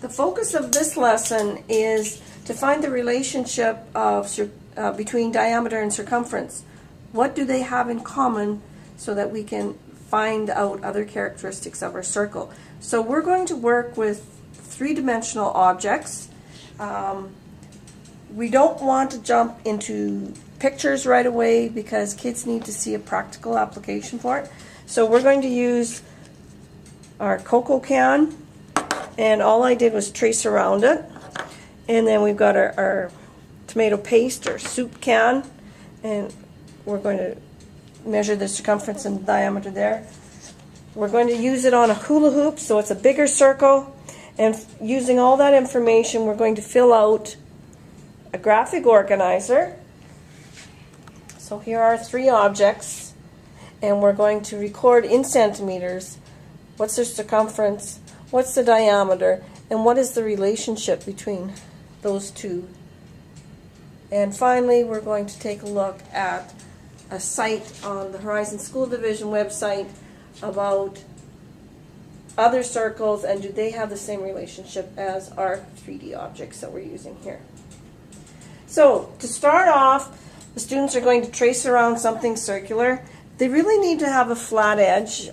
The focus of this lesson is to find the relationship of between diameter and circumference. What do they have in common so that we can find out other characteristics of our circle? So we're going to work with three-dimensional objects. We don't want to jump into pictures right away because kids need to see a practical application for it. So we're going to use our cocoa can, and all I did was trace around it. And then we've got our tomato paste or soup can, and we're going to measure the circumference and diameter there. We're going to use it on a hula hoop, so it's a bigger circle, and using all that information we're going to fill out a graphic organizer. So here are three objects, and we're going to record in centimeters what's the circumference, what's the diameter, and what is the relationship between those two. And finally, we're going to take a look at a site on the Horizon School Division website about other circles and do they have the same relationship as our 3D objects that we're using here. So to start off, the students are going to trace around something circular. They really need to have a flat edge.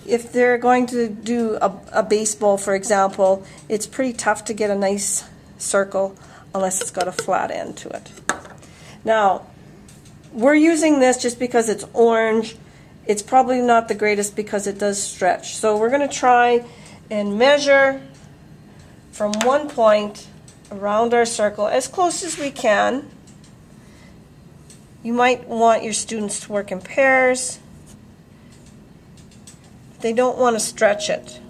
If they're going to do a baseball, for example, it's pretty tough to get a nice circle unless it's got a flat end to it. Now, we're using this just because it's orange. It's probably not the greatest because it does stretch. So we're going to try and measure from one point around our circle as close as we can. You might want your students to work in pairs. They don't want to stretch it.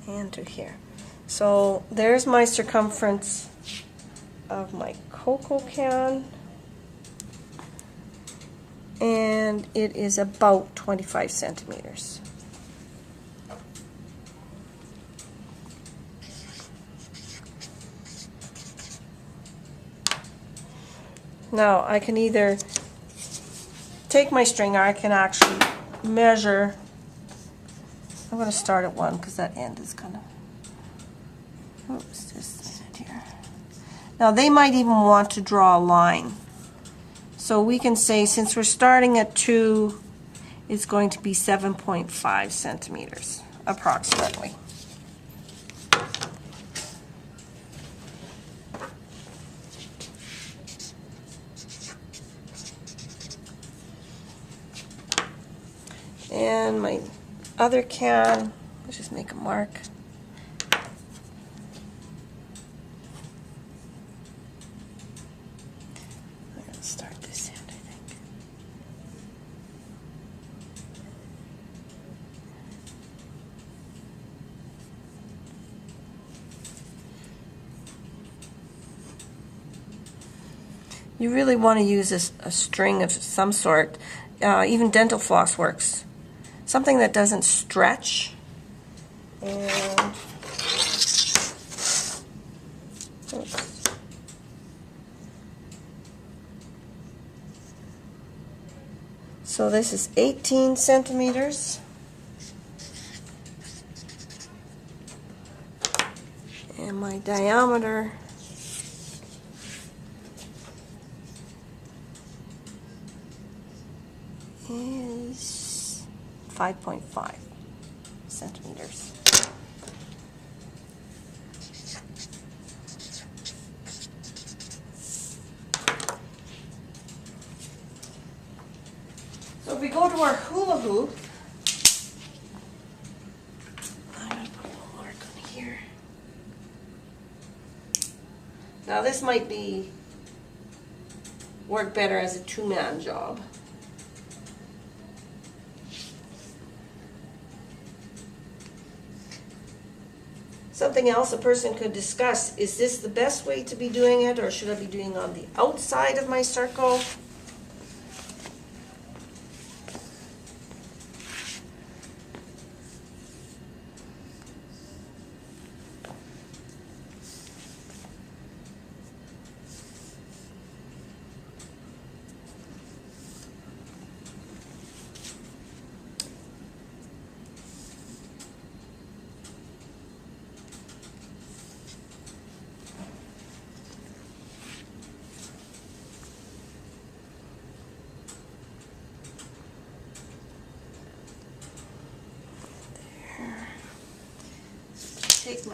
And to here. So there's my circumference of my cocoa can, and it is about 25 centimeters. Now I can either take my string or I can actually measure. I'm going to start at 1 because that end is kind of, oops, just a minute here. Now they might even want to draw a line. So we can say since we're starting at 2, it's going to be 7.5 centimeters approximately. And my other can, let's just make a mark. I'm going to start this end, I think. You really want to use a string of some sort. Even dental floss works. Something that doesn't stretch. And oops. So this is 18 centimeters. And my diameter is 5.5 centimeters. So if we go to our hula hoop, I'm going to put a little mark on here. Now this might work better as a two-man job. Something else a person could discuss, is this the best way to be doing it, or should I be doing on the outside of my circle?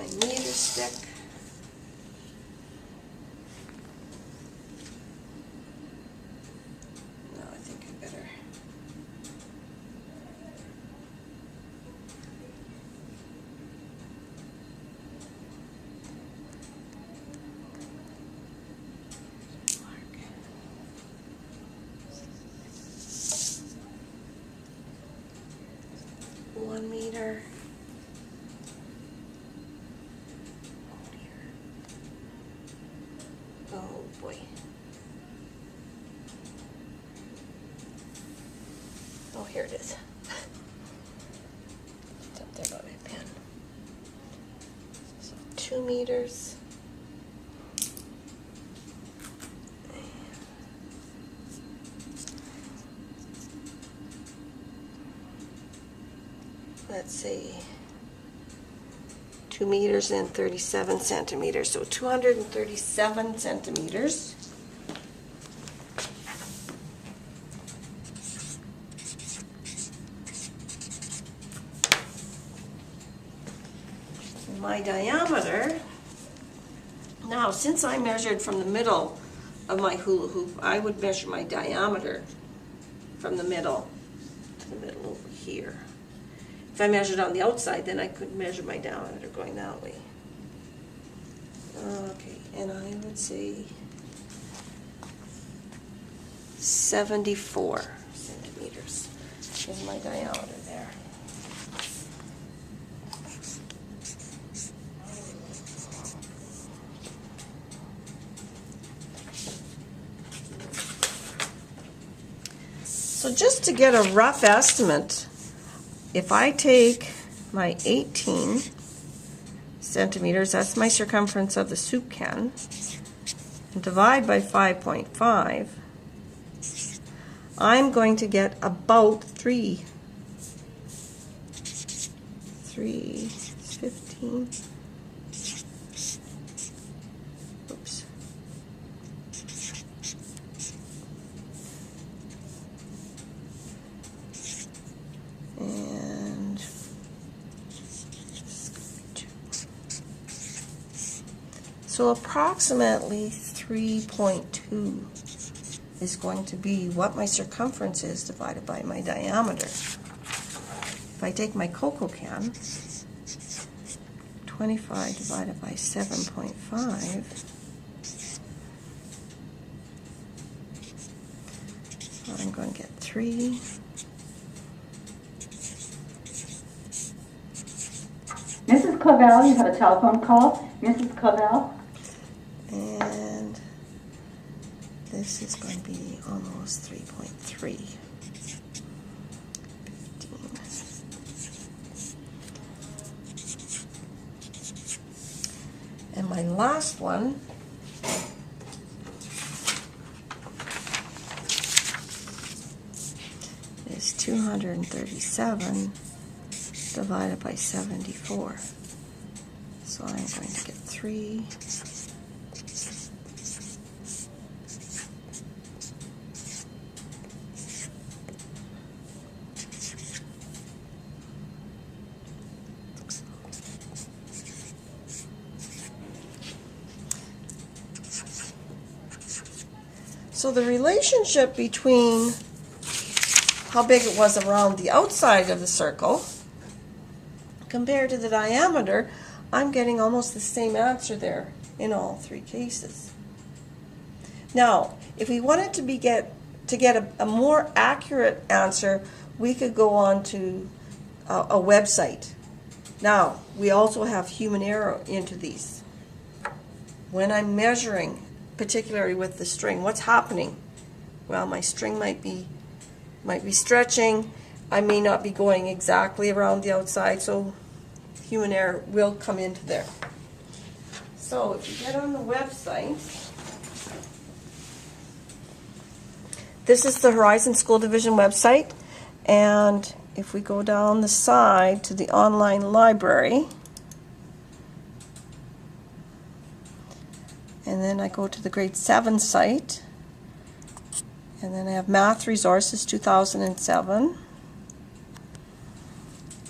my meter stick. No, I think I better. One meter. Oh boy. Oh, here it is. It's up there by my pen. So 2 meters. Let's see. 2 meters and 37 centimeters. So 237 centimeters. My diameter, now since I measured from the middle of my hula hoop, I would measure my diameter from the middle to the middle over here. If I measured on the outside, then I could measure my diameter going that way. Okay, and I would say 74 centimeters is my diameter there. So just to get a rough estimate, if I take my 18 centimeters, that's my circumference of the soup can, and divide by 5.5, I'm going to get about 15. Oops. And so approximately 3.2 is going to be what my circumference is divided by my diameter. If I take my cocoa can, 25 divided by 7.5, I'm going to get 3. Mrs. Clavell, you have a telephone call. Mrs. Clavell. And this is going to be almost 3.3. 15. And my last one is 237 divided by 74. So I'm going to get 3. So the relationship between how big it was around the outside of the circle compared to the diameter, I'm getting almost the same answer there in all 3 cases. Now, if we wanted to get a more accurate answer, we could go on to a website. Now, we also have human error into these. When I'm measuring, particularly with the string, what's happening? Well, my string might be stretching. I may not be going exactly around the outside, so human error will come into there. So if you get on the website, this is the Horizon School Division website, and if we go down the side to the online library, and then I go to the grade 7 site, and then I have Math Resources 2007.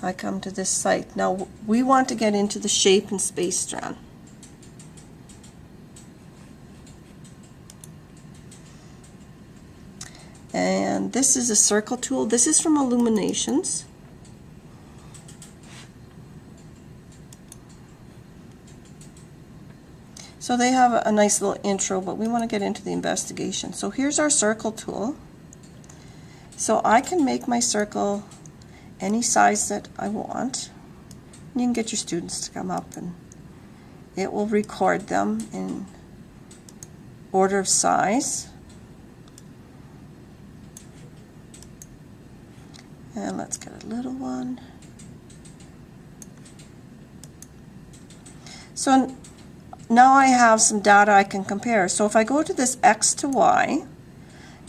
I come to this site. Now we want to get into the shape and space strand. And this is a circle tool. This is from Illuminations. So they have a nice little intro, but we want to get into the investigation. So here's our circle tool. So I can make my circle any size that I want. You can get your students to come up and it will record them in order of size. And let's get a little one. So now I have some data I can compare. So if I go to this X to Y,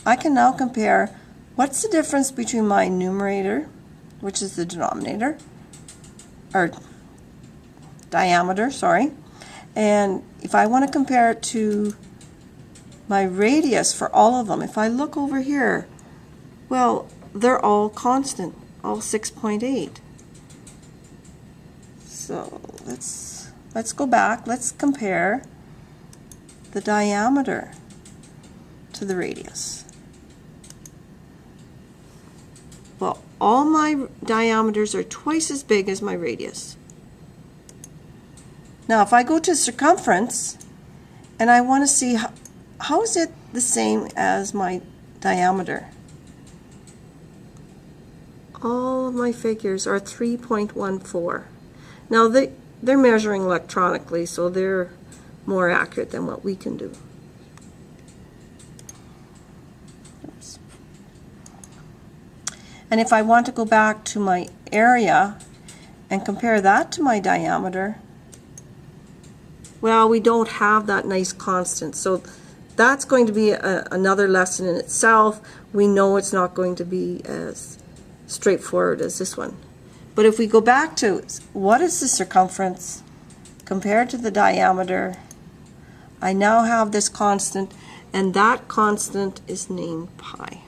I can now compare what's the difference between my numerator, which is the denominator, or diameter, sorry, and if I want to compare it to my radius for all of them, if I look over here, well, they're all constant, all 6.8. So let's go back. Let's compare the diameter to the radius. Well, all my diameters are twice as big as my radius. Now, if I go to circumference and I want to see how is it the same as my diameter? All of my figures are 3.14. Now they're measuring electronically, so they're more accurate than what we can do. Oops. And if I want to go back to my area and compare that to my diameter, well, we don't have that nice constant. So that's going to be another lesson in itself. We know it's not going to be as straightforward as this one. But if we go back to what is the circumference compared to the diameter, I now have this constant, and that constant is named pi.